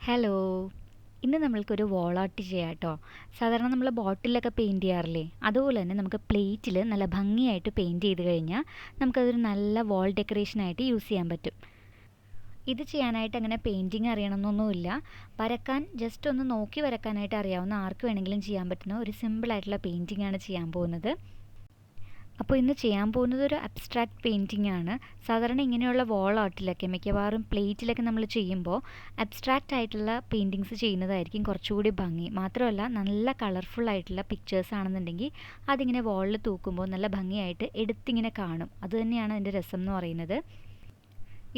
Hello. ഇന്ന് നമ്മൾക്കൊരു wall art ചെയ്യാം കേട്ടോ. സാധാരണ നമ്മൾ ബോട്ടിലൊക്കെ പെയിൻറ് ചെയ്യാറില്ലേ, അതുപോലെ തന്നെ നമുക്ക് പ്ലേറ്റിൽ നല്ല ഭംഗിയായിട്ട് പെയിൻറ് ചെയ്ത് കഴിഞ്ഞാൽ നമുക്കതൊരു നല്ല വാൾ ഡെക്കറേഷനായിട്ട് യൂസ് ചെയ്യാൻ പറ്റും. ഇത് ചെയ്യാനായിട്ട് അങ്ങനെ പെയിൻറ്റിങ് അറിയണമെന്നൊന്നുമില്ല. വരക്കാൻ ജസ്റ്റ് ഒന്ന് നോക്കി വരക്കാനായിട്ട് അറിയാവുന്ന ആർക്ക് വേണമെങ്കിലും ചെയ്യാൻ പറ്റുന്ന ഒരു സിമ്പിളായിട്ടുള്ള പെയിൻറ്റിംഗ് ആണ് ചെയ്യാൻ പോകുന്നത്. അപ്പോൾ ഇന്ന് ചെയ്യാൻ പോകുന്നത് ഒരു അബ്സ്ട്രാക്റ്റ് പെയിൻറ്റിംഗ് ആണ്. സാധാരണ ഇങ്ങനെയുള്ള വാൾ ആർട്ടിലൊക്കെ മിക്കവാറും പ്ലേറ്റിലൊക്കെ നമ്മൾ ചെയ്യുമ്പോൾ അബ്സ്ട്രാക്റ്റ് ആയിട്ടുള്ള പെയിൻറ്റിങ്സ് ചെയ്യുന്നതായിരിക്കും കുറച്ചുകൂടി ഭംഗി. മാത്രമല്ല നല്ല കളർഫുൾ ആയിട്ടുള്ള പിക്ചേഴ്സ് ആണെന്നുണ്ടെങ്കിൽ അതിങ്ങനെ വാളിൽ തൂക്കുമ്പോൾ നല്ല ഭംഗിയായിട്ട് എടുത്തിങ്ങനെ കാണും. അതുതന്നെയാണ് അതിൻ്റെ രസം എന്ന് പറയുന്നത്.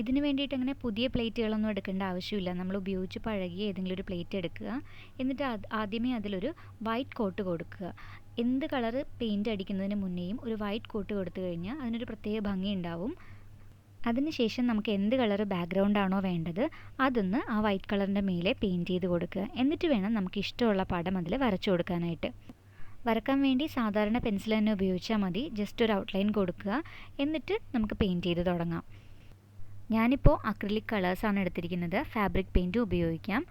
ഇതിന് വേണ്ടിയിട്ട് അങ്ങനെ പുതിയ പ്ലേറ്റുകളൊന്നും എടുക്കേണ്ട ആവശ്യമില്ല. നമ്മൾ ഉപയോഗിച്ച് പഴകിയ ഏതെങ്കിലും ഒരു പ്ലേറ്റ് എടുക്കുക. എന്നിട്ട് ആദ്യമേ അതിലൊരു വൈറ്റ് കോട്ട് കൊടുക്കുക. എന്ത് കളർ പെയിൻറ് അടിക്കുന്നതിന് മുന്നേയും ഒരു വൈറ്റ് കോട്ട് കൊടുത്തു കഴിഞ്ഞാൽ അതിനൊരു പ്രത്യേക ഭംഗി ഉണ്ടാവും. അതിനുശേഷം നമുക്ക് എന്ത് കളർ ബാക്ക്ഗ്രൗണ്ട് ആണോ വേണ്ടത് അതൊന്ന് ആ വൈറ്റ് കളറിൻ്റെ മേലെ പെയിൻറ് ചെയ്ത് കൊടുക്കുക. എന്നിട്ട് വേണം നമുക്ക് ഇഷ്ടമുള്ള പടം അതിൽ വരച്ചു കൊടുക്കാനായിട്ട്. വരക്കാൻ വേണ്ടി സാധാരണ പെൻസിൽ തന്നെ ഉപയോഗിച്ചാൽ മതി. ജസ്റ്റ് ഒരു ഔട്ട്ലൈൻ കൊടുക്കുക, എന്നിട്ട് നമുക്ക് പെയിൻറ് ചെയ്ത് തുടങ്ങാം. ഞാനിപ്പോൾ അക്രിലിക് കളേഴ്സാണ് എടുത്തിരിക്കുന്നത്. ഫാബ്രിക് പെയിൻറ്റും ഉപയോഗിക്കാം.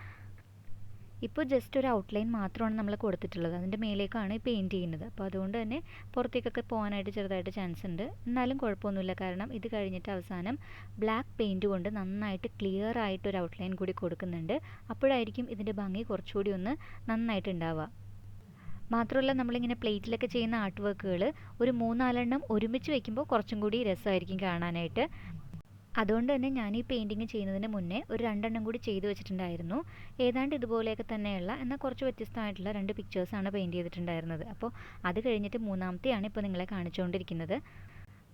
ഇപ്പോൾ ജസ്റ്റ് ഒരു ഔട്ട്ലൈൻ മാത്രമാണ് നമ്മൾ കൊടുത്തിട്ടുള്ളത്. അതിൻ്റെ മേലേക്കാണ് ഈ പെയിൻറ്റ് ചെയ്യുന്നത്. അപ്പോൾ അതുകൊണ്ട് തന്നെ പുറത്തേക്കൊക്കെ പോകാനായിട്ട് ചെറുതായിട്ട് ചാൻസ് ഉണ്ട്. എന്നാലും കുഴപ്പമൊന്നുമില്ല, കാരണം ഇത് കഴിഞ്ഞിട്ട് അവസാനം ബ്ലാക്ക് പെയിൻറ്റ് കൊണ്ട് നന്നായിട്ട് ക്ലിയർ ആയിട്ടൊരു ഔട്ട്ലൈൻ കൂടി കൊടുക്കുന്നുണ്ട്. അപ്പോഴായിരിക്കും ഇതിൻ്റെ ഭംഗി കുറച്ചുകൂടി ഒന്ന് നന്നായിട്ടുണ്ടാവുക. മാത്രമല്ല, നമ്മളിങ്ങനെ പ്ലേറ്റിലൊക്കെ ചെയ്യുന്ന ആർട്ട് വർക്കുകൾ ഒരു 3-4 ഒരുമിച്ച് വയ്ക്കുമ്പോൾ കുറച്ചും കൂടി രസമായിരിക്കും കാണാനായിട്ട്. അതുകൊണ്ട് തന്നെ ഞാൻ ഈ പെയിൻറ്റിങ് ചെയ്യുന്നതിന് മുന്നേ ഒരു 2 കൂടി ചെയ്തു വെച്ചിട്ടുണ്ടായിരുന്നു. ഏതാണ്ട് ഇതുപോലെയൊക്കെ തന്നെയുള്ള എന്നാൽ കുറച്ച് വ്യത്യസ്തമായിട്ടുള്ള 2 പിക്ചേഴ്സാണ് പെയിൻറ്റ് ചെയ്തിട്ടുണ്ടായിരുന്നത്. അപ്പോൾ അത് കഴിഞ്ഞിട്ട് മൂന്നാമത്തെയാണ് ഇപ്പോൾ നിങ്ങളെ കാണിച്ചുകൊണ്ടിരിക്കുന്നത്.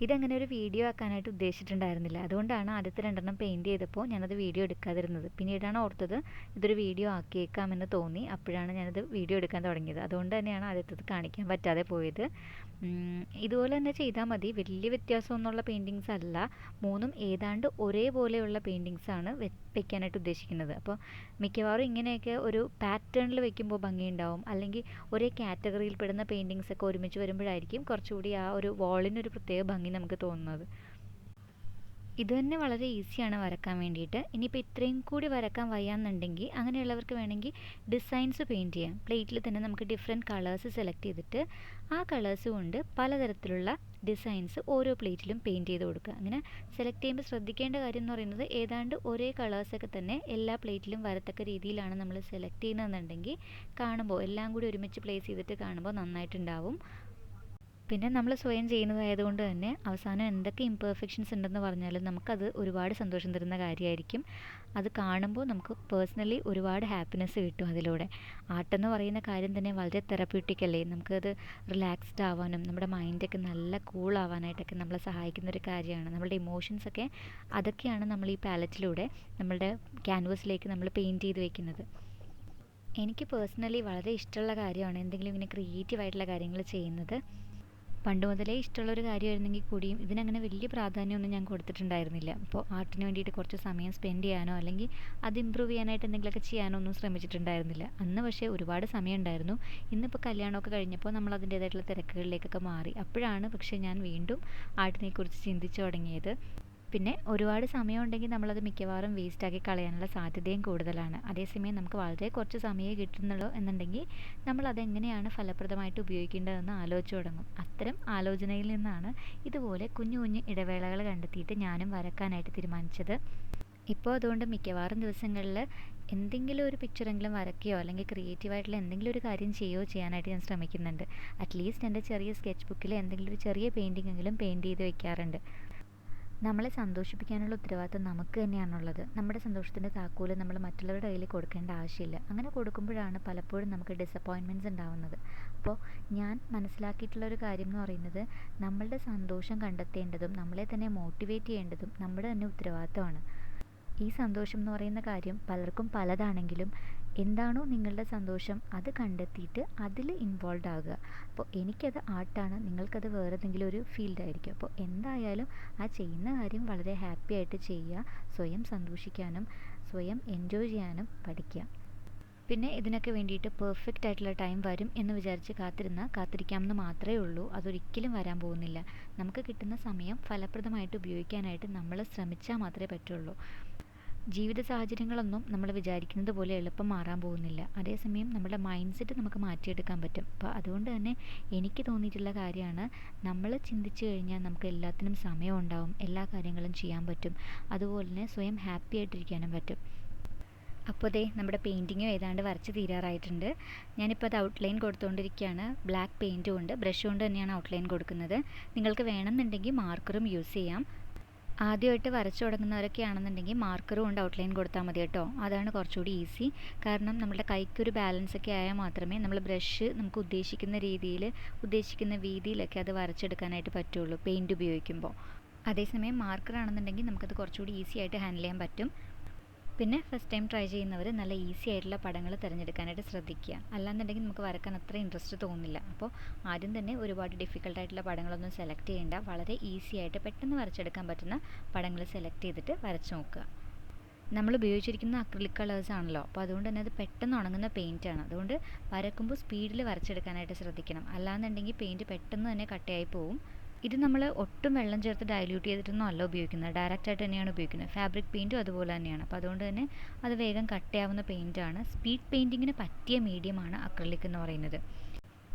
ഇതങ്ങനെ ഒരു വീഡിയോ ആക്കാനായിട്ട് ഉദ്ദേശിച്ചിട്ടുണ്ടായിരുന്നില്ല. അതുകൊണ്ടാണ് ആദ്യത്തെ 2 പെയിൻറ്റ് ചെയ്തപ്പോൾ ഞാനത് വീഡിയോ എടുക്കാതിരുന്നത്. പിന്നീടാണ് ഓർത്തത് ഇതൊരു വീഡിയോ ആക്കിയേക്കാമെന്ന് തോന്നി. അപ്പോഴാണ് ഞാനത് വീഡിയോ എടുക്കാൻ തുടങ്ങിയത്. അതുകൊണ്ട് തന്നെയാണ് ആദ്യത്തേത് കാണിക്കാൻ പറ്റാതെ പോയത്. ഇതുപോലെ തന്നെ ചെയ്താൽ മതി. വലിയ വ്യത്യാസമൊന്നുമുള്ള പെയിൻറ്റിങ്സ് അല്ല. മൂന്നും ഏതാണ്ട് ഒരേപോലെയുള്ള പെയിൻറ്റിങ്സാണ് വെക്കാനായിട്ട് ഉദ്ദേശിക്കുന്നത്. അപ്പോൾ മിക്കവാറും ഇങ്ങനെയൊക്കെ ഒരു പാറ്റേണിൽ വെക്കുമ്പോൾ ഭംഗിയുണ്ടാവും. അല്ലെങ്കിൽ ഒരേ കാറ്റഗറിയിൽ പെടുന്ന പെയിൻറ്റിങ്സ് ഒക്കെ ഒരുമിച്ച് വരുമ്പോഴായിരിക്കും കുറച്ചുകൂടി ആ ഒരു വാളിനൊരു പ്രത്യേക ഭംഗി നമുക്ക് തോന്നുന്നത്. ഇത് തന്നെ വളരെ ഈസിയാണ് വരക്കാൻ വേണ്ടിയിട്ട്. ഇനിയിപ്പോൾ ഇത്രയും കൂടി വരക്കാൻ വയ്യാന്നുണ്ടെങ്കിൽ അങ്ങനെയുള്ളവർക്ക് വേണമെങ്കിൽ ഡിസൈൻസ് പെയിൻറ്റ് ചെയ്യാം. പ്ലേറ്റിൽ തന്നെ നമുക്ക് ഡിഫറെൻറ്റ് കളേഴ്സ് സെലക്ട് ചെയ്തിട്ട് ആ കളേഴ്സ് കൊണ്ട് പലതരത്തിലുള്ള ഡിസൈൻസ് ഓരോ പ്ലേറ്റിലും പെയിൻറ്റ് ചെയ്ത് കൊടുക്കുക. അങ്ങനെ സെലക്ട് ചെയ്യുമ്പോൾ ശ്രദ്ധിക്കേണ്ട കാര്യം എന്ന് പറയുന്നത് ഏതാണ്ട് ഒരേ കളേഴ്സൊക്കെ തന്നെ എല്ലാ പ്ലേറ്റിലും വരത്തക്ക രീതിയിലാണ് നമ്മൾ സെലക്ട് ചെയ്യുന്നതെന്നുണ്ടെങ്കിൽ കാണുമ്പോൾ എല്ലാം കൂടി ഒരുമിച്ച് പ്ലേസ് ചെയ്തിട്ട് കാണുമ്പോൾ നന്നായിട്ടുണ്ടാവും. പിന്നെ നമ്മൾ സ്വയം ചെയ്യുന്നതായതുകൊണ്ട് തന്നെ അവസാനം എന്തൊക്കെ ഇംപെർഫെക്ഷൻസ് ഉണ്ടെന്ന് പറഞ്ഞാലും നമുക്കത് ഒരുപാട് സന്തോഷം തരുന്ന കാര്യമായിരിക്കും. അത് കാണുമ്പോൾ നമുക്ക് പേഴ്സണലി ഒരുപാട് ഹാപ്പിനെസ് കിട്ടും അതിലൂടെ. ആർട്ടെന്ന് പറയുന്ന കാര്യം തന്നെ വളരെ തെറപ്യൂട്ടിക് അല്ലേ. നമുക്കത് റിലാക്സ്ഡ് ആവാനും നമ്മുടെ മൈൻഡൊക്കെ നല്ല കൂൾ ആവാനായിട്ടൊക്കെ നമ്മളെ സഹായിക്കുന്ന ഒരു കാര്യമാണ്. നമ്മളുടെ ഇമോഷൻസൊക്കെ അതൊക്കെയാണ് നമ്മൾ ഈ പാലറ്റിലൂടെ നമ്മളുടെ ക്യാൻവാസിലേക്ക് നമ്മൾ പെയിൻറ്റ് ചെയ്ത് വെക്കുന്നത്. എനിക്ക് പേഴ്സണലി വളരെ ഇഷ്ടമുള്ള കാര്യമാണ് എന്തെങ്കിലും ഇങ്ങനെ ക്രിയേറ്റീവ് ആയിട്ടുള്ള കാര്യങ്ങൾ ചെയ്യുന്നത്. പണ്ട് മുതലേ ഇഷ്ടമുള്ളൊരു കാര്യമായിരുന്നെങ്കിൽ കൂടിയും ഇതിനങ്ങനെ വലിയ പ്രാധാന്യമൊന്നും ഞാൻ കൊടുത്തിട്ടുണ്ടായിരുന്നില്ല. അപ്പോൾ ആർട്ടിന് വേണ്ടിയിട്ട് കുറച്ച് സമയം സ്പെൻഡ് ചെയ്യാനോ അല്ലെങ്കിൽ അത് ഇമ്പ്രൂവ് ചെയ്യാനായിട്ട് എന്തെങ്കിലുമൊക്കെ ചെയ്യാനോ ഒന്നും ശ്രമിച്ചിട്ടുണ്ടായിരുന്നില്ല. അന്ന് പക്ഷേ ഒരുപാട് സമയം ഉണ്ടായിരുന്നു. ഇന്നിപ്പോൾ കല്യാണമൊക്കെ കഴിഞ്ഞപ്പോൾ നമ്മൾ അതിൻ്റേതായിട്ടുള്ള തിരക്കുകളിലേക്കൊക്കെ മാറി. അപ്പോഴാണ് പക്ഷേ ഞാൻ വീണ്ടും ആർട്ടിനെക്കുറിച്ച് ചിന്തിച്ചു തുടങ്ങിയത്. പിന്നെ ഒരുപാട് സമയം ഉണ്ടെങ്കിൽ നമ്മളത് മിക്കവാറും വേസ്റ്റാക്കി കളയാനുള്ള സാധ്യതയും കൂടുതലാണ്. അതേസമയം നമുക്ക് വളരെ കുറച്ച് സമയമേ കിട്ടുന്നുള്ളൂ എന്നുണ്ടെങ്കിൽ നമ്മളതെങ്ങനെയാണ് ഫലപ്രദമായിട്ട് ഉപയോഗിക്കേണ്ടതെന്ന് ആലോചിച്ച് തുടങ്ങും. അത്തരം ആലോചനയിൽ നിന്നാണ് ഇതുപോലെ കുഞ്ഞു കുഞ്ഞു ഇടവേളകൾ കണ്ടെത്തിയിട്ട് ഞാനും വരക്കാനായിട്ട് തീരുമാനിച്ചത്. ഇപ്പോൾ അതുകൊണ്ട് മിക്കവാറും ദിവസങ്ങളിൽ എന്തെങ്കിലും ഒരു പിക്ചറെങ്കിലും വരയ്ക്കുകയോ അല്ലെങ്കിൽ ക്രിയേറ്റീവായിട്ടുള്ള എന്തെങ്കിലും ഒരു കാര്യം ചെയ്യുകയോ ചെയ്യാനായിട്ട് ഞാൻ ശ്രമിക്കുന്നുണ്ട്. അറ്റ്ലീസ്റ്റ് എൻ്റെ ചെറിയ സ്കെച്ച് ബുക്കിൽ എന്തെങ്കിലും ഒരു ചെറിയ പെയിൻറ്റിംഗ് എങ്കിലും പെയിൻറ്റ് ചെയ്ത് വെക്കാറുണ്ട്. നമ്മളെ സന്തോഷിപ്പിക്കാനുള്ള ഉത്തരവാദിത്തം നമുക്ക് തന്നെയാണുള്ളത്. നമ്മുടെ സന്തോഷത്തിൻ്റെ താക്കോല് നമ്മൾ മറ്റുള്ളവരുടെ കയ്യിൽ കൊടുക്കേണ്ട ആവശ്യമില്ല. അങ്ങനെ കൊടുക്കുമ്പോഴാണ് പലപ്പോഴും നമുക്ക് ഡിസപ്പോയിൻമെൻറ്റ്സ് ഉണ്ടാവുന്നത്. അപ്പോൾ ഞാൻ മനസ്സിലാക്കിയിട്ടുള്ള ഒരു കാര്യം എന്ന് പറയുന്നത് നമ്മളുടെ സന്തോഷം കണ്ടെത്തേണ്ടതും നമ്മളെ തന്നെ മോട്ടിവേറ്റ് ചെയ്യേണ്ടതും നമ്മുടെ തന്നെ ഉത്തരവാദിത്തമാണ്. ഈ സന്തോഷം എന്ന് പറയുന്ന കാര്യം പലർക്കും പലതാണെങ്കിലും എന്താണോ നിങ്ങളുടെ സന്തോഷം അത് കണ്ടെത്തിയിട്ട് അതിൽ ഇൻവോൾവ് ആകുക. അപ്പോൾ എനിക്കത് ആർട്ടാണ്, നിങ്ങൾക്കത് വേറെ ഏതെങ്കിലും ഒരു ഫീൽഡായിരിക്കും. അപ്പോൾ എന്തായാലും ആ ചെയ്യുന്ന കാര്യം വളരെ ഹാപ്പി ആയിട്ട് ചെയ്യുക. സ്വയം സന്തോഷിക്കാനും സ്വയം എൻജോയ് ചെയ്യാനും പഠിക്കുക. പിന്നെ ഇതിനൊക്കെ വേണ്ടിയിട്ട് പെർഫെക്റ്റ് ആയിട്ടുള്ള ടൈം വരും എന്ന് വിചാരിച്ച് കാത്തിരിക്കാമെന്ന് മാത്രമേ ഉള്ളൂ. അതൊരിക്കലും വരാൻ പോകുന്നില്ല. നമുക്ക് കിട്ടുന്ന സമയം ഫലപ്രദമായിട്ട് ഉപയോഗിക്കാനായിട്ട് നമ്മൾ ശ്രമിച്ചാൽ മാത്രമേ പറ്റുള്ളൂ. ജീവിത സാഹചര്യങ്ങളൊന്നും നമ്മൾ വിചാരിക്കുന്നത് പോലെ എളുപ്പം മാറാൻ പോകുന്നില്ല. അതേസമയം നമ്മുടെ മൈൻഡ് സെറ്റ് നമുക്ക് മാറ്റിയെടുക്കാൻ പറ്റും. അപ്പോൾ അതുകൊണ്ട് തന്നെ എനിക്ക് തോന്നിയിട്ടുള്ള കാര്യമാണ്, നമ്മൾ ചിന്തിച്ചു കഴിഞ്ഞാൽ നമുക്ക് എല്ലാത്തിനും സമയമുണ്ടാവും, എല്ലാ കാര്യങ്ങളും ചെയ്യാൻ പറ്റും. അതുപോലെ തന്നെ സ്വയം ഹാപ്പി ആയിട്ടിരിക്കാനും പറ്റും. അപ്പോൾ ദേ നമ്മുടെ പെയിൻറ്റിങ്ങും ഏതാണ്ട് വരച്ച് തീരാറായിട്ടുണ്ട്. ഞാനിപ്പോൾ അത് ഔട്ട്ലൈൻ കൊടുത്തുകൊണ്ടിരിക്കുകയാണ്. ബ്ലാക്ക് പെയിൻറ്റും ഉണ്ട്, ബ്രഷ് കൊണ്ട് തന്നെയാണ് ഔട്ട്ലൈൻ കൊടുക്കുന്നത്. നിങ്ങൾക്ക് വേണമെന്നുണ്ടെങ്കിൽ മാർക്കറും യൂസ് ചെയ്യാം. ആദ്യമായിട്ട് വരച്ചു തുടങ്ങുന്നവരൊക്കെ ആണെന്നുണ്ടെങ്കിൽ മാർക്കർ കൊണ്ട് ഔട്ട്ലൈൻ കൊടുത്താൽ മതി കേട്ടോ. അതാണ് കുറച്ചുകൂടി ഈസി. കാരണം നമ്മുടെ കൈക്കൊരു ബാലൻസ് ഒക്കെ ആയാൽ മാത്രമേ നമ്മൾ ബ്രഷ് നമുക്ക് ഉദ്ദേശിക്കുന്ന രീതിയിൽ, ഉദ്ദേശിക്കുന്ന വീതിയിലൊക്കെ അത് വരച്ചെടുക്കാനായിട്ട് പറ്റുള്ളൂ പെയിൻറ്റ് ഉപയോഗിക്കുമ്പോൾ. അതേസമയം മാർക്കർ ആണെന്നുണ്ടെങ്കിൽ നമുക്കത് കുറച്ചുകൂടി ഈസി ആയിട്ട് ഹാൻഡിൽ ചെയ്യാൻ പറ്റും. പിന്നെ ഫസ്റ്റ് ടൈം ട്രൈ ചെയ്യുന്നവർ നല്ല ഈസി ആയിട്ടുള്ള പടങ്ങൾ തിരഞ്ഞെടുക്കാനായിട്ട് ശ്രദ്ധിക്കുക. അല്ലാന്നുണ്ടെങ്കിൽ നമുക്ക് വരക്കാൻ അത്ര ഇൻട്രസ്റ്റ് തോന്നില്ല. അപ്പോൾ ആദ്യം തന്നെ ഒരുപാട് ഡിഫിക്കൽട്ടായിട്ടുള്ള പടങ്ങളൊന്നും സെലക്ട് ചെയ്യേണ്ട. വളരെ ഈസി ആയിട്ട് പെട്ടെന്ന് വരച്ചെടുക്കാൻ പറ്റുന്ന പടങ്ങൾ സെലക്ട് ചെയ്തിട്ട് വരച്ച് നോക്കുക. നമ്മൾ ഉപയോഗിച്ചിരിക്കുന്ന അക്രിലിക് കളേഴ്സ് ആണല്ലോ, അപ്പോൾ അതുകൊണ്ട് തന്നെ അത് പെട്ടെന്ന് ഉണങ്ങുന്ന പെയിൻറ്റാണ്. അതുകൊണ്ട് വരക്കുമ്പോൾ സ്പീഡിൽ വരച്ചെടുക്കാനായിട്ട് ശ്രദ്ധിക്കണം. അല്ലാന്നുണ്ടെങ്കിൽ പെയിൻറ്റ് പെട്ടെന്ന് തന്നെ കട്ടയായി പോവും. ഇത് നമ്മൾ ഒട്ടും വെള്ളം ചേർത്ത് ഡൈല്യൂട്ട് ചെയ്തിട്ടൊന്നും അല്ല ഉപയോഗിക്കുന്നത്, ഡയറക്റ്റായിട്ട് തന്നെയാണ് ഉപയോഗിക്കുന്നത്. ഫാബ്രിക് പെയിൻറ്റും അതുപോലെ തന്നെയാണ്. അപ്പോൾ അതുകൊണ്ട് തന്നെ അത് വേഗം കട്ടയാവുന്ന പെയിൻറ്റാണ്. സ്പീഡ് പെയിൻറ്റിങ്ങിന് പറ്റിയ മീഡിയമാണ് അക്രിലിക് എന്ന് പറയുന്നത്.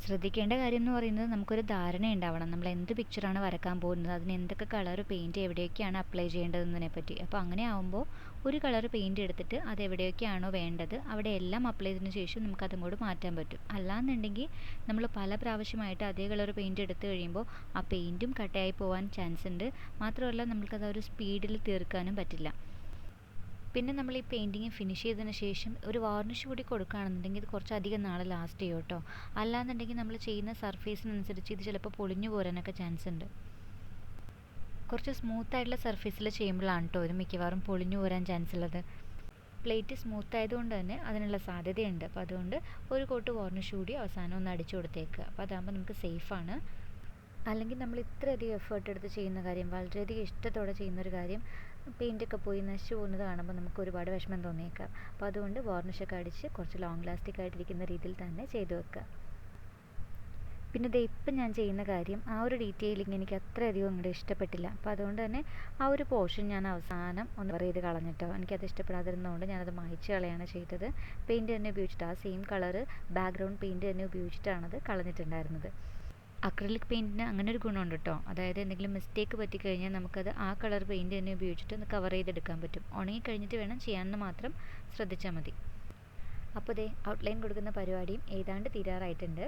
ശ്രദ്ധിക്കേണ്ട കാര്യം എന്ന് പറയുന്നത്, നമുക്കൊരു ധാരണ ഉണ്ടാവണം നമ്മൾ എന്ത് പിക്ചറാണ് വരക്കാൻ പോകുന്നത്, അതിന് എന്തൊക്കെ കളർ പെയിൻറ്റ് എവിടെയൊക്കെയാണ് അപ്ലൈ ചെയ്യേണ്ടതെന്നതിനെ പറ്റി. അപ്പോൾ അങ്ങനെ ആകുമ്പോൾ ഒരു കളർ പെയിൻറ്റ് എടുത്തിട്ട് അത് എവിടെയൊക്കെയാണോ വേണ്ടത് അവിടെ എല്ലാം അപ്ലൈ ചെയ്തതിന് ശേഷം നമുക്ക് അതങ്ങോട്ട് മാറ്റാൻ പറ്റും. അല്ലാന്നുണ്ടെങ്കിൽ നമ്മൾ പല പ്രാവശ്യമായിട്ട് അതേ കളർ പെയിൻറ്റ് എടുത്തു കഴിയുമ്പോൾ ആ പെയിൻറ്റും കട്ടയായി പോകാൻ ചാൻസ് ഉണ്ട്. മാത്രമല്ല നമുക്കത് ഒരു സ്പീഡിൽ തീർക്കാനും പറ്റില്ല. പിന്നെ നമ്മൾ ഈ പെയിൻറ്റിങ് ഫിനിഷ് ചെയ്തതിന് ശേഷം ഒരു വാർണിഷ് കൂടി കൊടുക്കുകയാണെന്നുണ്ടെങ്കിൽ ഇത് കുറച്ചധികം നാൾ ലാസ്റ്റ് ചെയ്യും കേട്ടോ. അല്ലാന്നുണ്ടെങ്കിൽ നമ്മൾ ചെയ്യുന്ന സർഫേസിനനുസരിച്ച് ഇത് ചിലപ്പോൾ പൊളിഞ്ഞു പോരാനൊക്കെ ചാൻസ് ഉണ്ട്. കുറച്ച് സ്മൂത്ത് ആയിട്ടുള്ള സർഫേസിൽ ചെയ്യുമ്പോഴാണ് കേട്ടോ ഇത് മിക്കവാറും പൊളിഞ്ഞു പോരാൻ ചാൻസ് ഉള്ളത്. പ്ലേറ്റ് സ്മൂത്ത് ആയതുകൊണ്ട് തന്നെ അതിനുള്ള സാധ്യതയുണ്ട്. അപ്പോൾ അതുകൊണ്ട് ഒരു കോട്ട് വാർണിഷ് കൂടി അവസാനം ഒന്ന് അടിച്ചു കൊടുത്തേക്കുക. അപ്പോൾ അതാകുമ്പോൾ നമുക്ക് സേഫാണ്. അല്ലെങ്കിൽ നമ്മൾ ഇത്രയധികം എഫേർട്ട് എടുത്ത് ചെയ്യുന്ന കാര്യം, വളരെയധികം ഇഷ്ടത്തോടെ ചെയ്യുന്നൊരു കാര്യം പെയിൻറ്റൊക്കെ പോയി നശിച്ചു പോകുന്നത് കാണുമ്പോൾ നമുക്ക് ഒരുപാട് വിഷമം തോന്നിയേക്കാം. അപ്പോൾ അതുകൊണ്ട് വാർണിഷൊക്കെ അടിച്ച് കുറച്ച് ലോങ് ലാസ്റ്റിക് ആയിട്ടിരിക്കുന്ന രീതിയിൽ തന്നെ ചെയ്തു വെക്കുക. പിന്നെ ഇത് ഇപ്പം ഞാൻ ചെയ്യുന്ന കാര്യം, ആ ഒരു ഡീറ്റെയിലിങ് എനിക്ക് അത്രയധികം അങ്ങോട്ട് ഇഷ്ടപ്പെട്ടില്ല. അപ്പോൾ അതുകൊണ്ട് തന്നെ ആ ഒരു പോർഷൻ ഞാൻ അവസാനം ഒന്ന് കവർ ചെയ്ത് കളഞ്ഞിട്ടോ. എനിക്കത് ഇഷ്ടപ്പെടാതിരുന്നതുകൊണ്ട് ഞാനത് മായ്ച്ച് കളയാണ് ചെയ്തത്. പെയിൻറ്റ് തന്നെ ഉപയോഗിച്ചിട്ട് ആ സെയിം കളറ് ബാക്ക്ഗ്രൗണ്ട് പെയിൻറ്റ് തന്നെ ഉപയോഗിച്ചിട്ടാണത് കളഞ്ഞിട്ടുണ്ടായിരുന്നത്. അക്രിലിക് പെയിൻറ്റിന് അങ്ങനെ ഒരു ഗുണമുണ്ട് കേട്ടോ. അതായത് എന്തെങ്കിലും മിസ്റ്റേക്ക് പറ്റിക്കഴിഞ്ഞാൽ നമുക്കത് ആ കളർ പെയിൻറ്റ് തന്നെ ഉപയോഗിച്ചിട്ട് ഒന്ന് കവർ ചെയ്തെടുക്കാൻ പറ്റും. ഉണങ്ങി കഴിഞ്ഞിട്ട് വേണം ചെയ്യാമെന്ന് മാത്രം ശ്രദ്ധിച്ചാൽ മതി. അപ്പോൾ ദേ ഔട്ട്ലൈൻ കൊടുക്കുന്ന പരിപാടിയും ഏതാണ്ട് തീരാറായിട്ടുണ്ട്.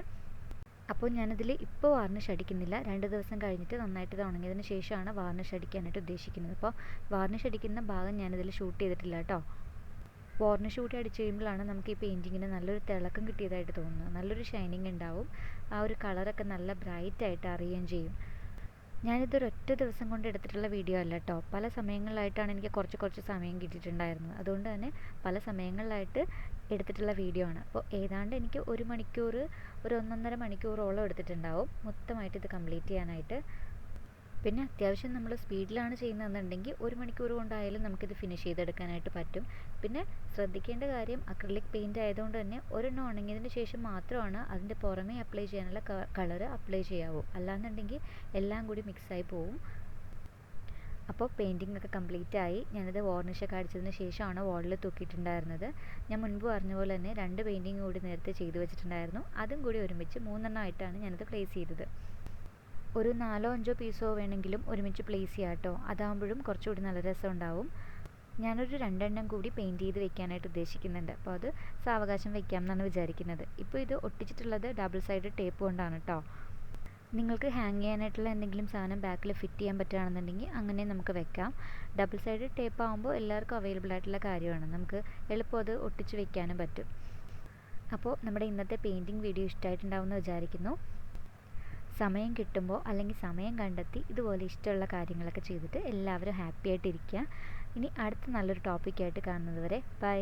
അപ്പോൾ ഞാനതിൽ ഇപ്പോൾ വാർണിഷ് അടിക്കുന്നില്ല. 2 ദിവസം കഴിഞ്ഞിട്ട് നന്നായിട്ട് ഇത് ഉണങ്ങിയതിന് ശേഷമാണ് വാർണിഷ് അടിക്കാനായിട്ട് ഉദ്ദേശിക്കുന്നത്. അപ്പോൾ വാർണിഷ് അടിക്കുന്ന ഭാഗം ഞാനിതിൽ ഷൂട്ട് ചെയ്തിട്ടില്ല കേട്ടോ. വാർണിഷ് കൂടി അടിച്ച് കഴിയുമ്പോഴാണ് നമുക്ക് ഈ പെയിൻറ്റിങ്ങിന് നല്ലൊരു തിളക്കം കിട്ടിയതായിട്ട് തോന്നുന്നത്. നല്ലൊരു ഷൈനിങ് ഉണ്ടാവും. ആ ഒരു കളറൊക്കെ നല്ല ബ്രൈറ്റായിട്ട് അറിയുകയും ചെയ്യും. ഞാനിതൊരൊറ്റ ദിവസം കൊണ്ട് എടുത്തിട്ടുള്ള വീഡിയോ അല്ല കേട്ടോ. പല സമയങ്ങളിലായിട്ടാണ് എനിക്ക് കുറച്ച് സമയം കിട്ടിയിട്ടുണ്ടായിരുന്നത്. അതുകൊണ്ട് തന്നെ പല സമയങ്ങളിലായിട്ട് എടുത്തിട്ടുള്ള വീഡിയോ ആണ്. അപ്പോൾ ഏതാണ്ട് എനിക്ക് 1 മണിക്കൂർ, ഒരു 1.5 മണിക്കൂറോളം എടുത്തിട്ടുണ്ടാവും മൊത്തമായിട്ട് ഇത് കംപ്ലീറ്റ് ചെയ്യാനായിട്ട്. പിന്നെ അത്യാവശ്യം നമ്മൾ സ്പീഡിലാണ് ചെയ്യുന്നതെന്നുണ്ടെങ്കിൽ 1 മണിക്കൂർ കൊണ്ടായാലും നമുക്കിത് ഫിനിഷ് ചെയ്തെടുക്കാനായിട്ട് പറ്റും. പിന്നെ ശ്രദ്ധിക്കേണ്ട കാര്യം, അക്രിലിക് പെയിൻറ്റ് ആയതുകൊണ്ട് തന്നെ ഒരെണ്ണം ഉണങ്ങിയതിന് ശേഷം മാത്രമാണ് അതിൻ്റെ പുറമേ അപ്ലൈ ചെയ്യാനുള്ള കളറ് അപ്ലൈ ചെയ്യാവൂ. അല്ലാന്നുണ്ടെങ്കിൽ എല്ലാം കൂടി മിക്സായി പോവും. അപ്പോൾ പെയിൻറ്റിംഗ് ഒക്കെ കംപ്ലീറ്റ് ആയി. ഞാനിത് വാർണിഷൊക്കെ അടിച്ചതിന് ശേഷമാണ് വാളിൽ തൂക്കിയിട്ടുണ്ടായിരുന്നത്. ഞാൻ മുൻപ് പറഞ്ഞ പോലെ തന്നെ 2 പെയിൻറ്റിങ് കൂടി നേരത്തെ ചെയ്തു വെച്ചിട്ടുണ്ടായിരുന്നു. അതും കൂടി ഒരുമിച്ച് 3 എണ്ണമായിട്ടാണ് ഞാനിത് പ്ലേസ് ചെയ്തത്. ഒരു 4-5 പീസോ വേണമെങ്കിലും ഒരുമിച്ച് പ്ലേസ് ചെയ്യാം കേട്ടോ. അതാകുമ്പോഴും കുറച്ചുകൂടി നല്ല രസം ഉണ്ടാവും. ഞാനൊരു 2 എണ്ണം കൂടി പെയിൻറ്റ് ചെയ്ത് വെക്കാനായിട്ട് ഉദ്ദേശിക്കുന്നുണ്ട്. അപ്പോൾ അത് സാവകാശം വെക്കാം എന്നാണ് വിചാരിക്കുന്നത്. ഇപ്പോൾ ഇത് ഒട്ടിച്ചിട്ടുള്ളത് ഡബിൾ സൈഡ് ടേപ്പ് കൊണ്ടാണ് കേട്ടോ. നിങ്ങൾക്ക് ഹാങ് ചെയ്യാനായിട്ടുള്ള എന്തെങ്കിലും സാധനം ബാക്കിൽ ഫിറ്റ് ചെയ്യാൻ പറ്റുകയാണെന്നുണ്ടെങ്കിൽ അങ്ങനെ നമുക്ക് വെക്കാം. ഡബിൾ സൈഡ് ടേപ്പ് ആകുമ്പോൾ എല്ലാവർക്കും അവൈലബിൾ ആയിട്ടുള്ള കാര്യമാണ്. നമുക്ക് എളുപ്പം അത് ഒട്ടിച്ച് വെക്കാനും പറ്റും. അപ്പോൾ നമ്മുടെ ഇന്നത്തെ പെയിൻറ്റിങ് വീഡിയോ ഇഷ്ടമായിട്ടുണ്ടാവുമെന്ന് വിചാരിക്കുന്നു. സമയം കിട്ടുമ്പോൾ അല്ലെങ്കിൽ സമയം കണ്ടെത്തി ഇതുപോലെ ഇഷ്ടമുള്ള കാര്യങ്ങളൊക്കെ ചെയ്തിട്ട് എല്ലാവരും ഹാപ്പി ആയിട്ടിരിക്കുക. ഇനി അടുത്ത നല്ലൊരു ടോപ്പിക്കായിട്ട് കാണുന്നത് വരെ ബൈ.